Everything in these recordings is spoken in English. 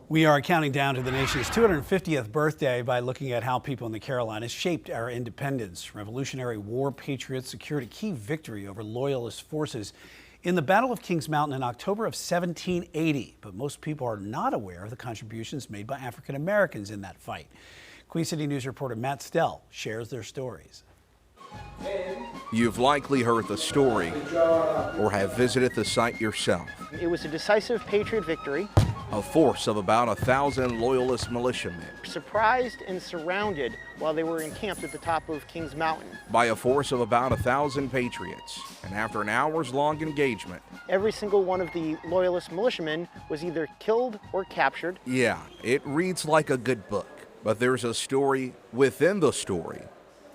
We are counting down to the nation's 250th birthday by looking at how people in the Carolinas shaped our independence. Revolutionary War patriots secured a key victory over Loyalist forces in the Battle of Kings Mountain in October of 1780. But most people are not aware of the contributions made by African Americans in that fight. Queen City News reporter Matt Stell shares their stories. You've likely heard the story or have visited the site yourself. It was a decisive Patriot victory. A force of about 1,000 Loyalist militiamen. Surprised and surrounded while they were encamped at the top of Kings Mountain. By a force of about 1,000 Patriots. And after an hours-long engagement, every single one of the Loyalist militiamen was either killed or captured. Yeah, it reads like a good book. But there's a story within the story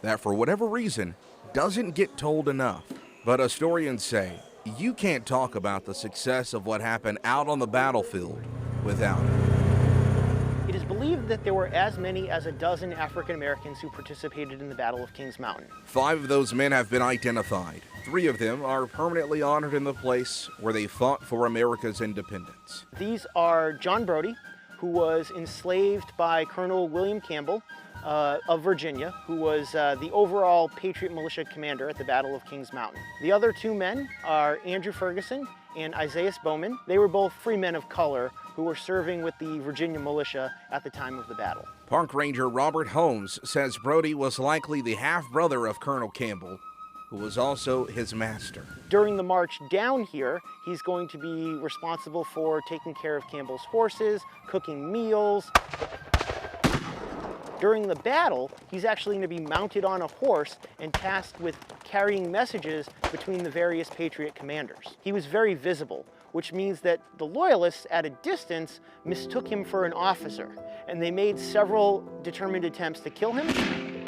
that for whatever reason doesn't get told enough. But historians say you can't talk about the success of what happened out on the battlefield without it. It is believed that there were as many as a dozen African Americans who participated in the Battle of Kings Mountain. 5 of those men have been identified. 3 of them are permanently honored in the place where they fought for America's independence. These are John Brodie, who was enslaved by Colonel William Campbell of Virginia, who was the overall Patriot militia commander at the Battle of Kings Mountain. The other 2 men are Andrew Ferguson and Isaiah Bowman. They were both free men of color who were serving with the Virginia militia at the time of the battle. Park Ranger Robert Holmes says Brodie was likely the half-brother of Colonel Campbell, who was also his master. During the march down here, he's going to be responsible for taking care of Campbell's horses, cooking meals. During the battle, he's actually going to be mounted on a horse and tasked with carrying messages between the various Patriot commanders. He was very visible, which means that the Loyalists at a distance mistook him for an officer, and they made several determined attempts to kill him.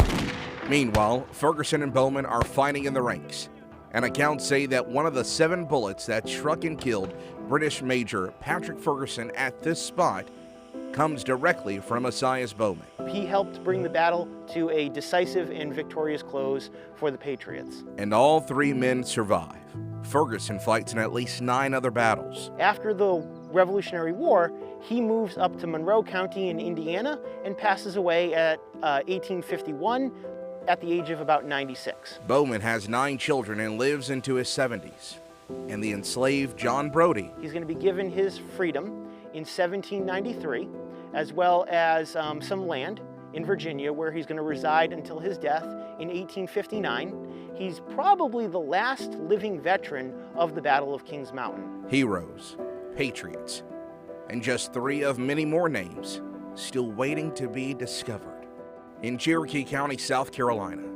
Meanwhile, Ferguson and Bowman are fighting in the ranks, and accounts say that one of the 7 bullets that struck and killed British Major Patrick Ferguson at this spot comes directly from Isaiah Bowman. He helped bring the battle to a decisive and victorious close for the Patriots. And all 3 men survive. Ferguson fights in at least 9 other battles. After the Revolutionary War, he moves up to Monroe County in Indiana and passes away at 1851 at the age of about 96. Bowman has 9 children and lives into his 70s. And the enslaved John Brodie, he's going to be given his freedom in 1793, as well as some land in Virginia where he's going to reside until his death in 1859. He's probably the last living veteran of the Battle of Kings Mountain. Heroes, patriots, and just 3 of many more names still waiting to be discovered. In Cherokee County, South Carolina,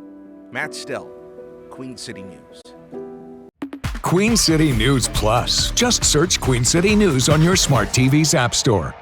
Matt Stell, Queen City News. Queen City News Plus. Just search Queen City News on your smart TV's app store.